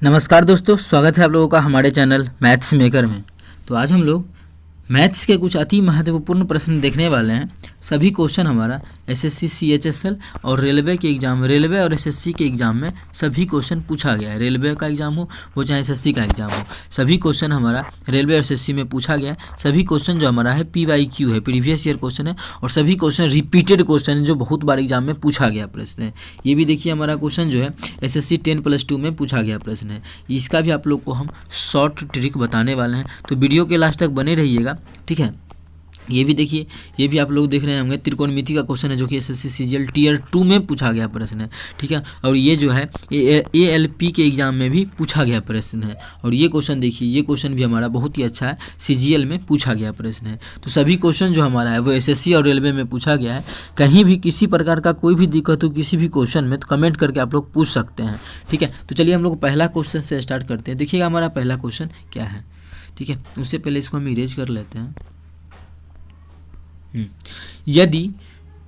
नमस्कार दोस्तों, स्वागत है आप लोगों का हमारे चैनल मैथ्स मेकर में। तो आज हम लोग मैथ्स के कुछ अति महत्वपूर्ण प्रश्न देखने वाले हैं। सभी क्वेश्चन हमारा एसएससी सीएचएसएल और रेलवे के एग्ज़ाम, रेलवे और एसएससी के एग्ज़ाम में सभी क्वेश्चन पूछा गया है। रेलवे का एग्ज़ाम हो वो चाहे एसएससी का एग्ज़ाम हो, सभी क्वेश्चन हमारा रेलवे और एसएससी में पूछा गया है। सभी क्वेश्चन जो हमारा है PYQ है, प्रीवियस ईयर क्वेश्चन है, और सभी क्वेश्चन रिपीटेड क्वेश्चन है जो बहुत बार एग्जाम में पूछा गया प्रश्न है। ये भी देखिए हमारा क्वेश्चन जो है एसएससी 10+2 में पूछा गया प्रश्न है। इसका भी आप लोग को हम शॉर्ट ट्रिक बताने वाले हैं, तो वीडियो के लास्ट तक बने रहिएगा, ठीक है। ये भी देखिए, ये भी आप लोग देख रहे होंगे त्रिकोणमिति का क्वेश्चन है जो कि एसएससी सीजीएल टियर 2 में पूछा गया प्रश्न है, ठीक है। और ये जो है ALP के एग्जाम में भी पूछा गया प्रश्न है। और ये क्वेश्चन देखिए, ये क्वेश्चन भी हमारा बहुत ही अच्छा है, सीजीएल में पूछा गया प्रश्न है। तो सभी क्वेश्चन जो हमारा है वो एसएससी और रेलवे में पूछा गया है। कहीं भी किसी प्रकार का कोई भी दिक्कत हो किसी भी क्वेश्चन में तो कमेंट करके आप लोग पूछ सकते हैं, ठीक है। तो चलिए हम लोग पहला क्वेश्चन से स्टार्ट करते हैं। देखिएगा हमारा पहला क्वेश्चन क्या है, ठीक है। उससे पहले इसको हम इरेज कर लेते हैं। यदि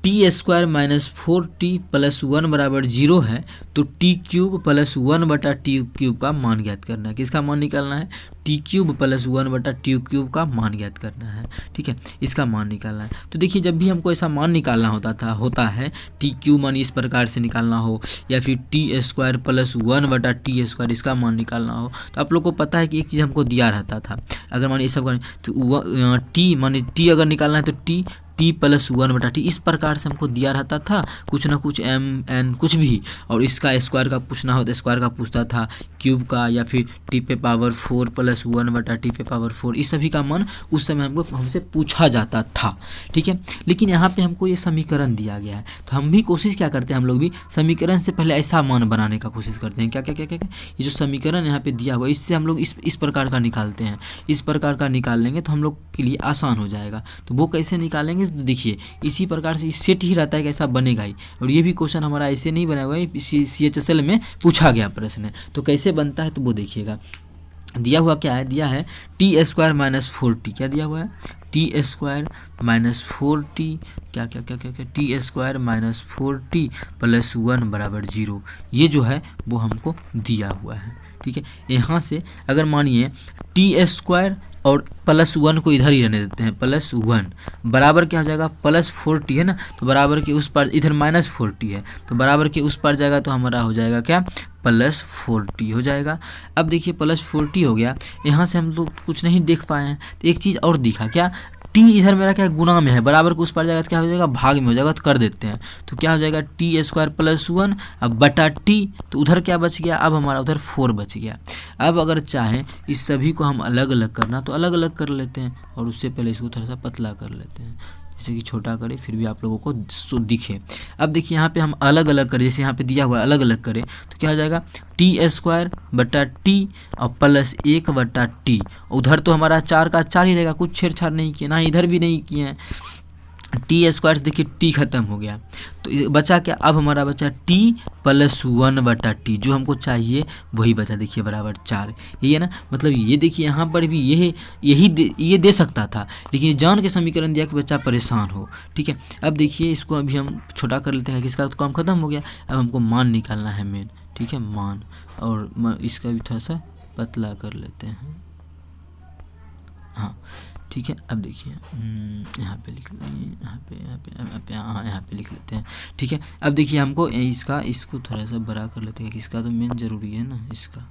T square minus 4t plus 1 बराबर 0 है तो टी क्यूब प्लस 1 बटा टी क्यूब का मान ज्ञात करना है। किसका मान निकालना है? टी क्यूब प्लस 1 बटा टी क्यूब का मान ज्ञात करना है, ठीक है। इसका मान निकालना है। तो देखिए, जब भी हमको ऐसा मान निकालना होता है टी क्यूब मान इस प्रकार से निकालना हो, या फिर टी स्क्वायर प्लस 1 बटा टी स्क्वायर इसका मान निकालना हो, तो आप लोग को पता है कि एक चीज़ हमको दिया रहता था। अगर मानिए सब तो टी मानिए टी अगर निकालना है तो टी प्लस 1 बटा टी इस प्रकार से हमको दिया रहता था, कुछ ना कुछ m n कुछ भी। और इसका स्क्वायर का पूछना हो तो स्क्वायर का पूछता था, क्यूब का, या फिर टी पे पावर 4 प्लस 1 बटा टी पे पावर 4, इस सभी का मान उस समय हमसे पूछा जाता था, ठीक है। लेकिन यहाँ पे हमको ये समीकरण दिया गया है, तो हम भी कोशिश क्या करते हैं, हम लोग भी समीकरण से पहले ऐसा मान बनाने का कोशिश करते हैं। क्या क्या क्या क्या, क्या? ये जो समीकरण यहाँ पे दिया हुआ है इससे हम लोग इस प्रकार का निकालते हैं। इस प्रकार का निकाल लेंगे तो हम लोग के लिए आसान हो जाएगा। तो वो कैसे निकालेंगे? तो देखिए, इसी प्रकार से सेट ही रहता है कि ऐसा बनेगा ही। और ये भी क्वेश्चन हमारा ऐसे नहीं बना हुआ है, CHSL में पूछा गया प्रश्न है। तो कैसे बनता है तो वो देखिएगा। दिया हुआ क्या है? दिया है टी स्क्वायर माइनस 4t। क्या दिया हुआ है? टी स्क्वायर माइनस 4t, क्या क्या क्या क्या क्या T square minus 4t plus 1 बराबर 0। ये जो है वो हमको दिया हुआ है, ठीक है। यहाँ से अगर मानिए टी स्क्वायर और प्लस 1 को इधर ही रहने देते हैं, प्लस 1 बराबर क्या हो जाएगा? प्लस 4t है ना, तो बराबर के उस पर, इधर माइनस 4t है तो बराबर के उस पर जाएगा, तो हमारा हो जाएगा क्या? प्लस 4t हो जाएगा। अब देखिए प्लस 4t हो गया। यहाँ से हम लोग कुछ नहीं देख पाए हैं, तो एक चीज़ और दिखा, क्या? टी इधर मेरा क्या गुणा में है, बराबर को उस पर जाएगा तो क्या हो जाएगा? भाग में हो जाएगा। तो कर देते हैं, तो क्या हो जाएगा? टी स्क्वायर प्लस 1 अब बटा टी, तो उधर क्या बच गया? अब हमारा उधर 4 बच गया। अब अगर चाहें इस सभी को हम अलग अलग करना तो अलग अलग कर लेते हैं, और उससे पहले इसको थोड़ा सा पतला कर लेते हैं, जैसे कि छोटा करें फिर भी आप लोगों को दिखे। अब देखिए यहाँ पे हम अलग अलग करें, जैसे यहाँ पे दिया हुआ है अलग अलग करें तो क्या हो जाएगा? टी स्क्वायर बटा टी और प्लस 1 बटा टी। उधर तो हमारा 4 का 4 ही रहेगा, कुछ छेड़छाड़ नहीं किए, ना इधर भी नहीं किए हैं। टी स्क्वायर से देखिए टी खत्म हो गया, तो बचा क्या? अब हमारा बचा टी प्लस 1 बटा टी, जो हमको चाहिए वही बचा। देखिए बराबर 4, यही है ना। मतलब ये देखिए यहाँ पर भी ये दे सकता था, लेकिन जान के समीकरण दिया कि बच्चा परेशान हो, ठीक है। अब देखिए इसको अभी हम छोटा कर लेते हैं, किसका तो काम खत्म हो गया। अब हमको मान निकालना है मेन, ठीक है, मान। और इसका भी थोड़ा सा पतला कर लेते हैं, हाँ ठीक है। अब देखिए यहाँ पे लिख लें, यहाँ पे लिख लेते हैं, ठीक है। अब देखिए हमको इसको थोड़ा सा बड़ा कर लेते हैं, इसका तो मेन ज़रूरी है ना इसका।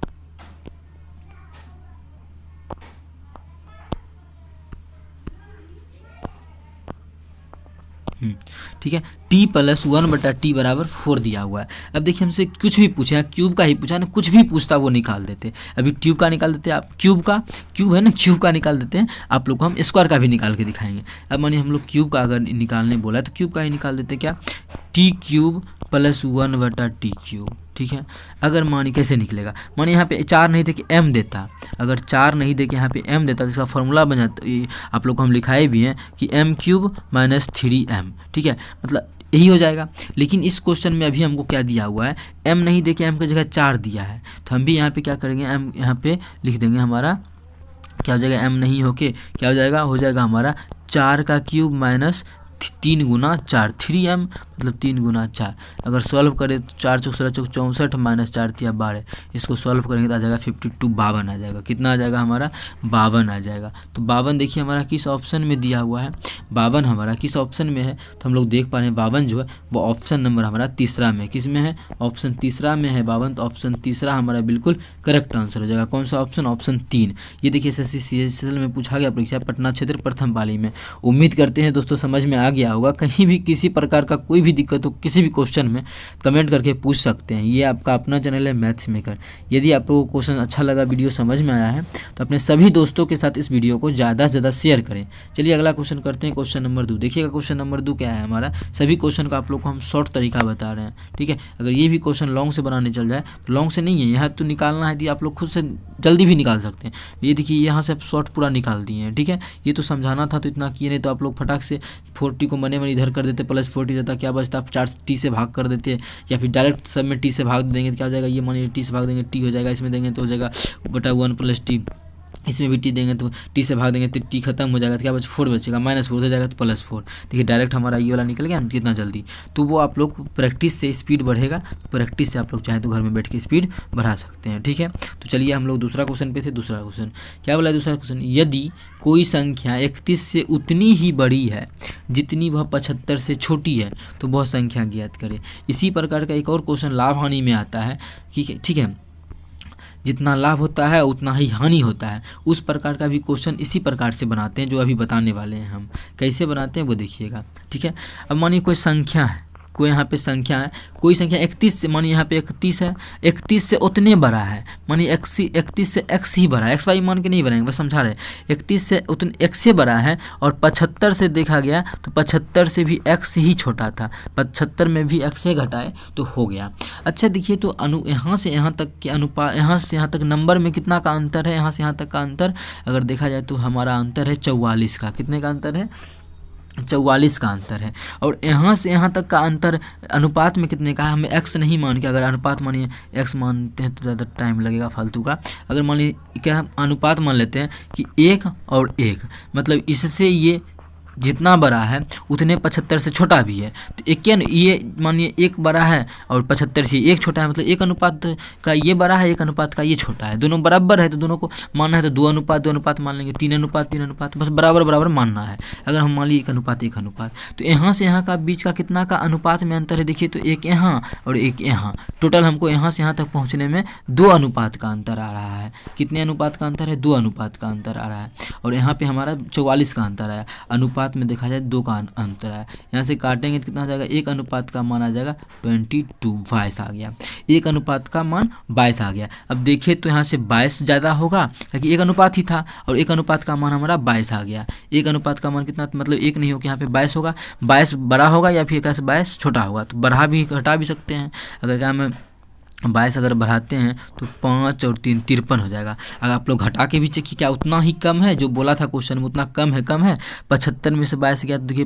ठीक है, टी प्लस 1 बटा टी बराबर 4 दिया हुआ है। अब देखिए हमसे कुछ भी पूछा, क्यूब का ही पूछा ना, कुछ भी पूछता वो निकाल देते। अभी ट्यूब का निकाल देते आप, क्यूब है ना, क्यूब का निकाल देते हैं। आप लोग को हम स्क्वायर का भी निकाल के दिखाएंगे। अब मानिए हम लोग क्यूब का अगर निकालने बोला तो क्यूब का ही निकाल देते। क्या? टी क्यूब प्लस 1 बटा टी क्यूब, ठीक है। अगर मानिए कैसे निकलेगा, मानिए यहाँ पे 4 नहीं दे के m देता, अगर 4 नहीं दे के यहाँ पे m देता तो इसका फॉर्मूला बन जाता, आप लोग को हम लिखाए भी हैं कि m क्यूब माइनस 3m, ठीक है, मतलब यही हो जाएगा। लेकिन इस क्वेश्चन में अभी हमको क्या दिया हुआ है? m नहीं दे के m की जगह 4 दिया है, तो हम भी यहाँ पे क्या करेंगे? m यहाँ पे लिख देंगे, हमारा क्या हो जाएगा? m नहीं होके क्या हो जाएगा? हो जाएगा हमारा 4 का क्यूब माइनस 3 गुना 4, 3m मतलब 3 गुना 4। अगर सॉल्व करें तो 4 चौक 16 चौक 64 माइनस 4 तिया 12, इसको सॉल्व करेंगे तो आ जाएगा 52, 52 आ जाएगा। कितना आ जाएगा हमारा? 52 आ जाएगा। तो 52 देखिए हमारा किस ऑप्शन में दिया हुआ है, 52 हमारा किस ऑप्शन में है, तो हम लोग देख पा रहे हैं 52 जो है वो ऑप्शन नंबर हमारा तीसरा में, किस में है? ऑप्शन तीसरा में है 52। तो ऑप्शन तीसरा हमारा बिल्कुल करेक्ट आंसर हो जाएगा। कौन सा ऑप्शन? ऑप्शन 3। ये देखिए SSC CHL में पूछा गया परीक्षा पटना क्षेत्र प्रथम पाली में। उम्मीद करते हैं दोस्तों समझ में आ गया होगा। कहीं भी किसी प्रकार का कोई भी दिक्कत हो किसी भी क्वेश्चन में कमेंट करके पूछ सकते हैं। ये आपका अपना चैनल है मैथ्स मेकर। यदि आपको क्वेश्चन अच्छा लगा, वीडियो समझ में आया है तो अपने सभी दोस्तों के साथ इस वीडियो को ज़्यादा से ज़्यादा शेयर करें। चलिए अगला क्वेश्चन करते हैं, क्वेश्चन नंबर 2। देखिएगा क्वेश्चन नंबर 2 क्या है हमारा। सभी क्वेश्चन का आप लोग को हम शॉर्ट तरीका बता रहे हैं, ठीक है। अगर ये भी क्वेश्चन लॉन्ग से बनाने चल जाए तो लॉन्ग से नहीं है, यहाँ तो निकालना है, आप लोग खुद से जल्दी भी निकाल सकते हैं। ये देखिए यहाँ से आप शॉर्ट पूरा निकाल दिए हैं, ठीक है। ये तो समझाना था तो इतना किए, नहीं तो आप लोग फटाक से 40 को मने इधर कर देते, प्लस 40 जाता, क्या बचता? आप 4t से भाग कर देते, या फिर डायरेक्ट सब में t से भाग देंगे तो क्या हो जाएगा? ये मानिए t से भाग देंगे t हो जाएगा, इसमें देंगे तो हो जाएगा बटा 1 + t, इसमें भी t देंगे तो t से भाग देंगे तो t खत्म हो जाएगा, तो क्या बचे? 4 बचेगा, -4 हो जाएगा तो +4। देखिए डायरेक्ट हमारा ये वाला निकल गया कितना जल्दी। तो वो आप लोग प्रैक्टिस से स्पीड बढ़ेगा, प्रैक्टिस से आप लोग चाहे तो घर में बैठ के स्पीड बढ़ा सकते हैं, ठीक है। तो चलिए हम लोग दूसरा क्वेश्चन पे थे। दूसरा क्वेश्चन क्या बोला? दूसरा क्वेश्चन, यदि कोई संख्या 31 से उतनी ही बड़ी है जितनी वह 75 से छोटी है तो वह संख्या ज्ञात करें। इसी प्रकार का एक और क्वेश्चन लाभ हानि में आता है, ठीक है। जितना लाभ होता है उतना ही हानि होता है। उस प्रकार का भी क्वेश्चन इसी प्रकार से बनाते हैं जो अभी बताने वाले हैं हम। कैसे बनाते हैं वो देखिएगा, ठीक है। अब मानिए कोई संख्या है, कोई यहाँ पे संख्या है, कोई संख्या 31 से, मानिए यहाँ पे 31 है, 31 से उतने बड़ा है, मानिए 31 से x ही बड़ा है, x y मान के नहीं बनाएंगे, बस समझा रहे। 31 से उतने x से बड़ा है और 75 से देखा गया तो 75 से भी x ही छोटा था, 75 में भी x से घटाए तो हो गया। अच्छा देखिए तो यहाँ से यहाँ तक के अनुपात, यहाँ से यहाँ तक नंबर में कितना का अंतर है? यहाँ से यहाँ तक का अंतर अगर देखा जाए तो हमारा अंतर है 44 का। कितने का अंतर है? 44 का अंतर है। और यहाँ से यहाँ तक का अंतर अनुपात में कितने का है? हमें x नहीं मान के, अगर अनुपात मानिए x मानते हैं तो ज़्यादा टाइम लगेगा फालतू का। अगर मानिए क्या अनुपात मान लेते हैं कि 1 और 1, मतलब इससे ये जितना बड़ा है उतने 75 से छोटा भी है। तो एक क्या, ये मानिए 1 बड़ा है और 75 से 1 छोटा है, मतलब 1 अनुपात का ये बड़ा है, 1 अनुपात का ये छोटा है। दोनों बराबर है तो दोनों को मानना है तो 2 अनुपात 2 अनुपात मान लेंगे, 3 अनुपात 3 अनुपात, बस बराबर बराबर मानना है। अगर हम मान लीजिए 1 अनुपात 1 अनुपात, तो यहाँ से यहाँ का बीच का कितना का अनुपात में अंतर है? देखिए तो 1 यहाँ और 1 यहाँ, टोटल हमको यहाँ से यहाँ तक पहुँचने में 2 अनुपात का अंतर आ रहा है। कितने अनुपात का अंतर है? 2 अनुपात का अंतर आ रहा है। और यहाँ पे हमारा 44 का अंतर आया। अनुपात में देखा जाए 2 का अंतर है। यहाँ से काटेंगे तो कितना हो जाएगा? 1 अनुपात का मान आ जाएगा 22, 22 आ गया। 1 अनुपात का मान 22 आ गया। अब देखिए तो यहाँ से 22 ज़्यादा होगा क्योंकि 1 अनुपात ही था, और 1 अनुपात का मान हमारा 22 आ गया। 1 अनुपात का मान कितना, मतलब 1 नहीं होगा, यहाँ पे 22 होगा। 22 बड़ा होगा या फिर कैसे 22 छोटा होगा, तो बढ़ा भी घटा भी सकते हैं। अगर क्या में 22 अगर बढ़ाते हैं तो 5 और 3 53 हो जाएगा। अगर आप लोग घटा के भी चेक क्या उतना ही कम है, जो बोला था क्वेश्चन में उतना कम है। 75 में से 22 गया तो देखिए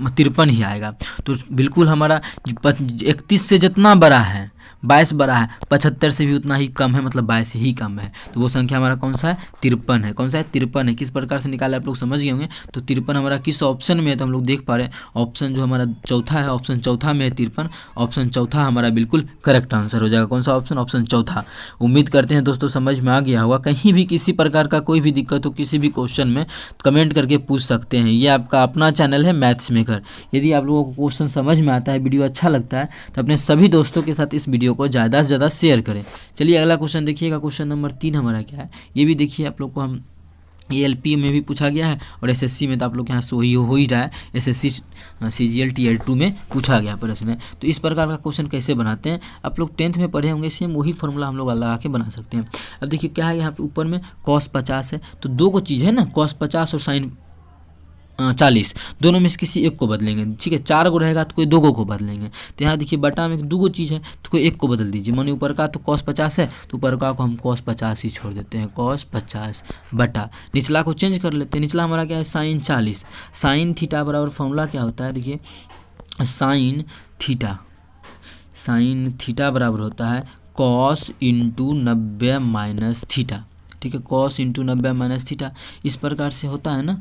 53 ही आएगा। तो बिल्कुल हमारा 31 से जितना बड़ा है 22 बड़ा है, 75 से भी उतना ही कम है, मतलब 22 ही कम है। तो वो संख्या हमारा कौन सा है? 53 है। कौन सा है? 53 है। किस प्रकार से निकाला आप लोग समझ गए होंगे। तो 53 हमारा किस ऑप्शन में है तो हम लोग देख पा रहे हैं, ऑप्शन जो हमारा चौथा है, ऑप्शन चौथा में है 53। ऑप्शन चौथा हमारा बिल्कुल करेक्ट आंसर हो जाएगा। कौन सा ऑप्शन? ऑप्शन चौथा। उम्मीद करते हैं दोस्तों समझ में आ गया होगा। कहीं भी किसी प्रकार का कोई भी दिक्कत हो किसी भी क्वेश्चन में कमेंट करके पूछ सकते हैं। ये आपका अपना चैनल है मैथ्स मेकर। यदि आप लोगों को क्वेश्चन समझ में आता है, वीडियो अच्छा लगता है तो अपने सभी दोस्तों के साथ इस वीडियो को ज़्यादा से ज़्यादा शेयर करें। चलिए अगला क्वेश्चन देखिएगा। क्वेश्चन नंबर 3 हमारा क्या है ये भी देखिए। आप लोग को हम ALP में भी पूछा गया है और SSC में तो आप लोग के यहाँ सो ही हो ही रहा है। SSC CGL TL2 में पूछा गया प्रश्न है। तो इस प्रकार का क्वेश्चन कैसे बनाते हैं आप लोग 10th में पढ़े होंगे, सेम वही फॉर्मूला हम लोग लगा के बना सकते हैं। अब देखिए क्या है, यहाँ पे ऊपर में cos 50 है, तो 2 को चीज़ है ना, cos 50 और sin 40, दोनों में से किसी एक को बदलेंगे, ठीक है। 4 को रहेगा तो कोई 2 को बदलेंगे। तो यहाँ देखिए बटा में 2 चीज़ है तो कोई एक को बदल दीजिए। मानिए ऊपर का तो cos 50 है तो ऊपर का को हम cos 50 ही छोड़ देते हैं, cos 50 बटा निचला को चेंज कर लेते हैं। निचला हमारा क्या है? sin 40। sin थीटा बराबर फॉर्मूला क्या होता है देखिए, sin थीटा बराबर होता है cos × 90 माइनस थीटा, ठीक है। cos × 90 माइनस थीटा इस प्रकार से होता है ना।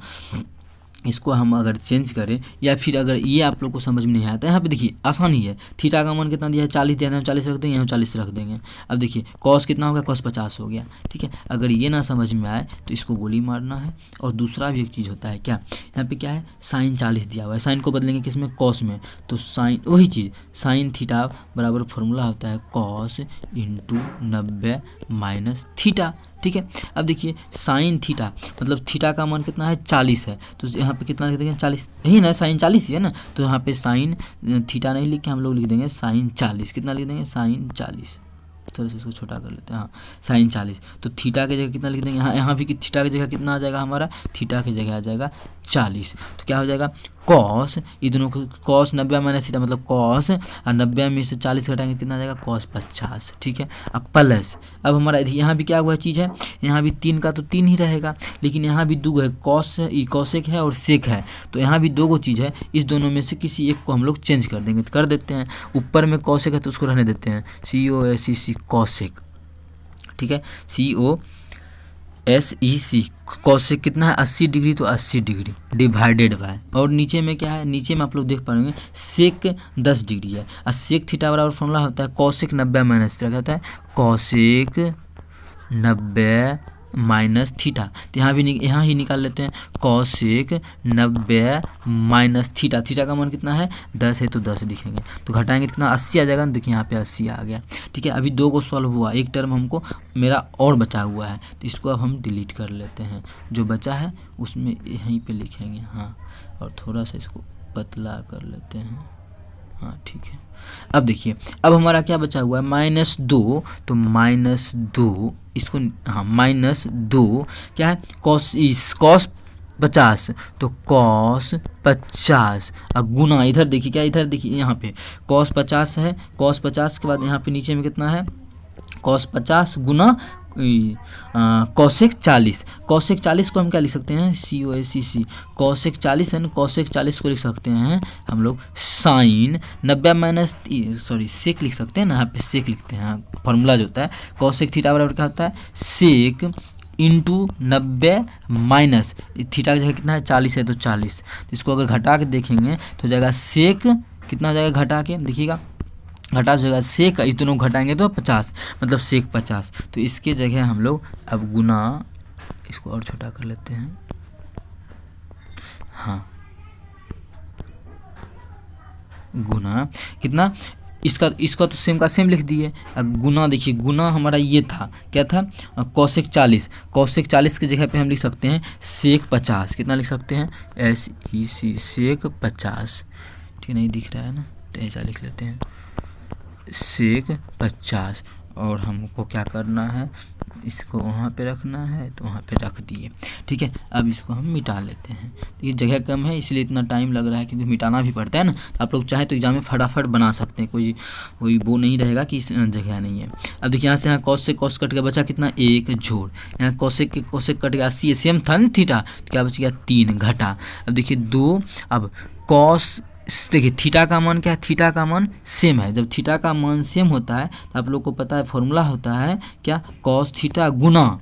इसको हम अगर चेंज करें या फिर अगर ये आप लोग को समझ में नहीं आता है, यहाँ पे देखिए आसान ही है। थीटा का मान कितना दिया है 40 दिया है, हम 40 रख देंगे, यहाँ 40 रख देंगे। अब देखिए कॉस कितना हो गया, कॉस 50 हो गया। ठीक है, अगर ये ना समझ में आए तो इसको गोली मारना है। और दूसरा भी एक चीज़ होता है क्या, यहाँ पे क्या है साइन 40 दिया हुआ है, साइन को बदलेंगे किस में, कॉस में। तो साइन वही चीज़ साइन थीटा बराबर फॉर्मूला होता है कॉस इंटू 90 माइनस थीटा। ठीक है, अब देखिए साइन थीटा मतलब थीटा का मान कितना है 40 है, तो यहाँ पे कितना लिख देंगे 40, यही ना साइन 40 ही है ना, तो यहाँ पे साइन थीटा नहीं लिख के हम लोग लिख देंगे साइन 40। कितना लिख देंगे साइन 40, थोड़ा सा इसको छोटा कर लेते हैं, हाँ साइन 40। तो थीटा की जगह कितना लिख देंगे, यहाँ भी थीटा की जगह कितना आ जाएगा हमारा, थीटा की जगह आ जाएगा 40। तो क्या हो जाएगा कॉस, ये दोनों को कॉस 90 माइनस थीटा मतलब कॉस, और 90 में से 40 घटाएंगे कितना आ जाएगा कॉस 50। ठीक है, अब प्लस, अब हमारा यहाँ भी क्या हुआ चीज़ है, यहाँ भी 3 का तो 3 ही रहेगा, लेकिन यहाँ भी 2 है, कॉस कॉसेक है और सेक है, तो यहाँ भी 2 चीज़ है, इस दोनों में से किसी एक को हम लोग चेंज कर देंगे। तो कर देते हैं, ऊपर में कॉसेक है तो उसको रहने देते हैं COSEC कॉसेक। ठीक है, COSEC कॉसेक कितना है 80 डिग्री, तो 80 डिग्री डिवाइडेड बाय, और नीचे में क्या है, नीचे में आप लोग देख पाएंगे सेक 10 डिग्री है, और सेक थीटा बराबर फॉर्मूला होता है कॉसेक 90 माइनस थीटा, क्या होता है कॉसेक 90 माइनस थीटा। तो यहाँ ही निकाल लेते हैं कॉसेक 90 माइनस थीटा। थीटा का मान कितना है 10 है, तो 10 लिखेंगे, तो घटाएंगे कितना 80 आ जाएगा ना, देखिए यहाँ पे 80 आ गया। ठीक है, अभी 2 को सॉल्व हुआ, एक टर्म हमको मेरा और बचा हुआ है, तो इसको अब हम डिलीट कर लेते हैं, जो बचा है उसमें यहीं पे लिखेंगे। हाँ, और थोड़ा सा इसको पतला कर लेते हैं, हाँ ठीक है। अब देखिए अब हमारा क्या बचा हुआ है -2, तो -2 इसको, हाँ -2 क्या है कॉस 50, तो कॉस 50 और गुना, इधर देखिए क्या, इधर देखिए यहाँ पे कॉस 50 है, कॉस 50 के बाद यहाँ पे नीचे में कितना है कॉस 50 गुना कॉसेक 40। कॉसेक 40 को हम क्या लिख सकते हैं COSEC, कॉसेक 40 है ना, कॉसेक 40 को लिख सकते हैं हम लोग साइन 90 माइनस सेक लिख सकते हैं ना, यहाँ पे सेक लिखते हैं, फॉर्मूला जो होता है कॉसेक थीटा बराबर क्या होता है सेक इंटू 90 माइनस थीटा की जगह कितना है 40 है, तो 40। तो इसको अगर घटा के देखेंगे तो हो जाएगा सेक कितना हो जाएगा, घटा के देखिएगा घटा जाएगा सेक, इस दोनों घटाएंगे तो 50 मतलब सेक 50। तो इसके जगह हम लोग अब गुना, इसको और छोटा कर लेते हैं, हाँ गुना कितना, इसका तो सेम का सेम लिख दिए। अब गुना देखिए, गुना हमारा ये था क्या था कॉसेक 40, कॉसेक 40 की जगह पे हम लिख सकते हैं सेक 50। कितना लिख सकते हैं SEC सेक 50। ठीक नहीं दिख रहा है ना, तो ऐसा लिख लेते हैं सेक 50। और हमको क्या करना है, इसको वहाँ पे रखना है तो वहाँ पे रख दिए। ठीक है, अब इसको हम मिटा लेते हैं। तो ये जगह कम है इसलिए इतना टाइम लग रहा है, क्योंकि मिटाना भी पड़ता है ना। तो आप लोग चाहे तो एग्जाम में फटाफट बना सकते हैं, कोई वो नहीं रहेगा कि इस जगह नहीं है। अब देखिए यहाँ से यहाँ कॉस से कॉस कट गया, बचा कितना 1 जोड़, यहाँ कॉसेक के कॉसेक कट गया 80 सेम था ना थीटा, तो क्या बच गया 3 घटा। अब देखिए 2, अब कॉस देखिए थीटा का मान क्या है, थीटा का मान सेम है। जब थीटा का मान सेम होता है तो आप लोग को पता है फॉर्मूला होता है क्या कॉस थीटा गुना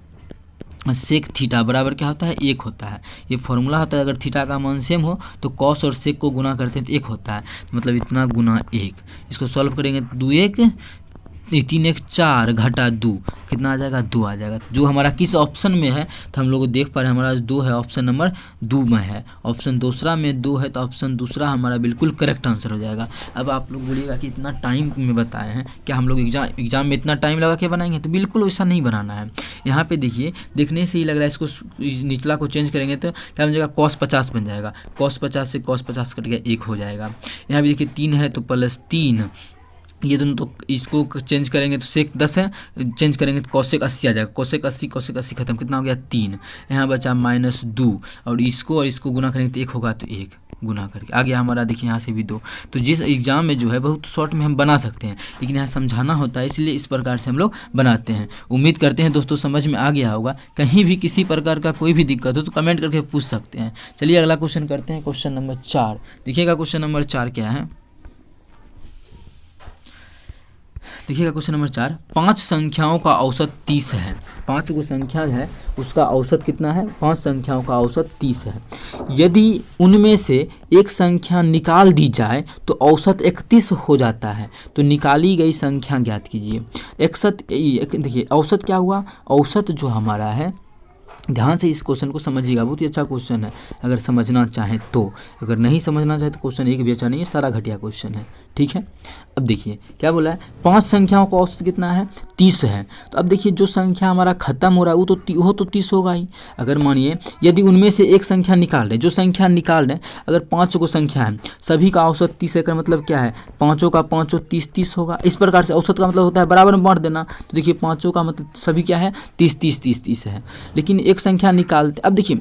सेक थीटा बराबर क्या होता है 1 होता है। ये फॉर्मूला होता है, अगर थीटा का मान सेम हो तो कॉस और सेक को गुना करते हैं तो 1 होता है, तो मतलब इतना गुना 1। इसको सॉल्व करेंगे तो 2 1 3 1 4 घटा 2 कितना आ जाएगा 2 आ जाएगा। जो हमारा किस ऑप्शन में है तो हम लोग देख पा रहे हैं हमारा 2 है, ऑप्शन नंबर 2 में है। ऑप्शन दूसरा में 2 है तो ऑप्शन दूसरा हमारा बिल्कुल करेक्ट आंसर हो जाएगा। अब आप लोग बोलिएगा कि इतना टाइम में बताए हैं, क्या हम लोग एग्जाम में इतना टाइम लगा के बनाएंगे, तो बिल्कुल वैसा नहीं बनाना है। यहाँ पे देखिए देखने से ही लग रहा है, इसको निचला को चेंज करेंगे तो क्या बन जाएगा cos 50 बन जाएगा, cos 50 से cos 50 कट गया 1 हो जाएगा। यहाँ भी देखिए 3 है तो +3, ये दोनों तो इसको चेंज करेंगे तो सेक 10 है, चेंज करेंगे तो कॉसेक 80 आ जाएगा, कॉसेक 80 खत्म, कितना हो गया 3। यहाँ बचा -2 और इसको गुना करेंगे तो 1 होगा, तो 1 गुना करके आ गया हमारा। देखिए यहाँ से भी 2। तो जिस एग्जाम में जो है बहुत शॉर्ट में हम बना सकते हैं, लेकिन यहाँ समझाना होता है इसलिए इस प्रकार से हम लोग बनाते हैं। उम्मीद करते हैं दोस्तों समझ में आ गया होगा। कहीं भी किसी प्रकार का कोई भी दिक्कत हो तो कमेंट करके पूछ सकते हैं। चलिए अगला क्वेश्चन करते हैं, क्वेश्चन नंबर 4। देखिएगा क्वेश्चन नंबर 4 क्या है। देखिएगा क्वेश्चन नंबर 4, 5 संख्याओं का औसत 30 है। 5 को संख्या है उसका औसत कितना है? 5 संख्याओं का औसत 30 है। यदि उनमें से एक संख्या निकाल दी जाए तो औसत 31 हो जाता है। तो निकाली गई संख्या ज्ञात कीजिए। देखिए औसत क्या हुआ? औसत जो हमारा है, ध्यान से इस क्वेश्चन को समझिएगा, बहुत ही अच्छा क्वेश्चन है अगर समझना चाहें तो। अगर नहीं समझना चाहे तो क्वेश्चन एक भी अच्छा नहीं है, सारा घटिया क्वेश्चन है। ठीक है, अब देखिए क्या बोला है, 5 संख्याओं का औसत कितना है? 30 है। तो अब देखिए जो संख्या हमारा खत्म हो रहा है वो तो 30 होगा ही। अगर मानिए यदि उनमें से एक संख्या निकाल रहे, जो संख्या निकाल रहे, अगर 5 को संख्या है, सभी का औसत 30 है का मतलब क्या है? पाँचों का पाँचों 30 होगा। इस प्रकार से औसत का मतलब होता है बराबर में बांट देना। तो देखिए पाँचों का मतलब सभी क्या है? 30 है। लेकिन एक संख्या निकालते, अब देखिए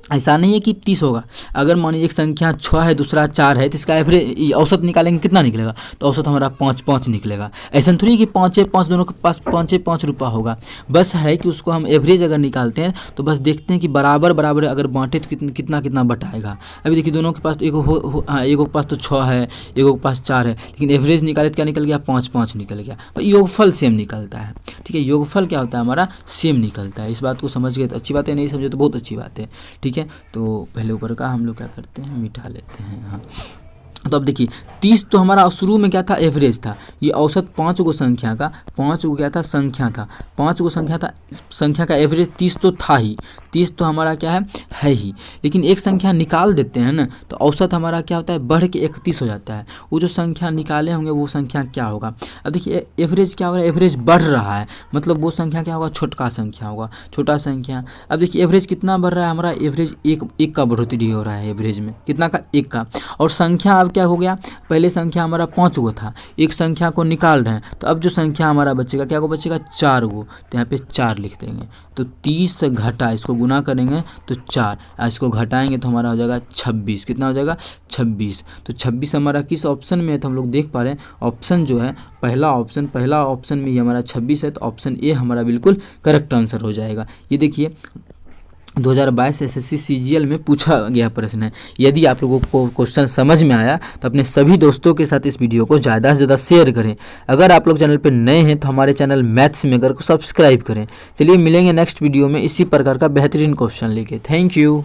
ऐसा नहीं है कि 30 होगा। अगर मानिए एक संख्या 6 है दूसरा 4 है तो इसका एवरेज औसत निकालेंगे कितना निकलेगा? तो औसत हमारा 5 निकलेगा। ऐसा थोड़ी कि 5 दोनों के पास 5 रुपया होगा। बस है कि उसको हम एवरेज अगर निकालते हैं तो बस देखते हैं कि बराबर अगर बांटे तो कितना बटाएगा। अभी देखिए दोनों के पास एगो के पास तो 6 है, एगो के पास 4 है, लेकिन एवरेज निकाले तो क्या निकल गया? 5 निकल गया। और योगफल सेम निकलता है। ठीक है, योगफल क्या होता है? हमारा सेम निकलता है। इस बात को समझ गए तो अच्छी बात है, नहीं समझे तो बहुत अच्छी बात है। ठीक है, तो पहले ऊपर का हम लोग क्या करते हैं? मिटा लेते हैं। हाँ, तो अब देखिए 30 तो हमारा शुरू में क्या था? एवरेज था। ये औसत 5 को संख्या का, 5 को क्या था? संख्या था। 5 को संख्या था, संख्या का एवरेज 30 तो था ही। 30 तो हमारा क्या है ही। लेकिन एक संख्या निकाल देते हैं ना तो औसत हमारा क्या होता है? बढ़ के 31 हो जाता है। वो जो संख्या निकाले होंगे वो संख्या क्या होगा? अब देखिए एवरेज क्या हो रहा है? एवरेज बढ़ रहा है, मतलब वो संख्या क्या होगा? छोटा संख्या होगा, छोटा संख्या। अब देखिए एवरेज कितना बढ़ रहा है? हमारा एवरेज एक का बढ़ोतरी हो रहा है एवरेज में। कितना का? 1 का। और संख्या अब क्या हो गया? पहले संख्या हमारा 5 गो था, एक संख्या को निकाल रहे हैं तो अब जो संख्या हमारा बचेगा क्या को बचेगा? 4 गो। तो यहाँ पे 4 लिख देंगे। तो 30 से घटा, इसको गुना करेंगे तो 4, इसको घटाएंगे तो हमारा हो जाएगा 26। कितना हो जाएगा? 26। तो 26 हमारा किस ऑप्शन में है? तो हम लोग देख पा रहे हैं ऑप्शन जो है पहला ऑप्शन में ही हमारा 26 है। तो ऑप्शन ए हमारा बिल्कुल करेक्ट आंसर हो जाएगा। ये देखिए 2022 एसएससी सीजीएल में पूछा गया प्रश्न है। यदि आप लोगों को क्वेश्चन समझ में आया तो अपने सभी दोस्तों के साथ इस वीडियो को ज़्यादा से ज़्यादा शेयर करें। अगर आप लोग चैनल पर नए हैं तो हमारे चैनल मैथ्स मेकर को सब्सक्राइब करें। चलिए मिलेंगे नेक्स्ट वीडियो में इसी प्रकार का बेहतरीन क्वेश्चन लेके। Thank you.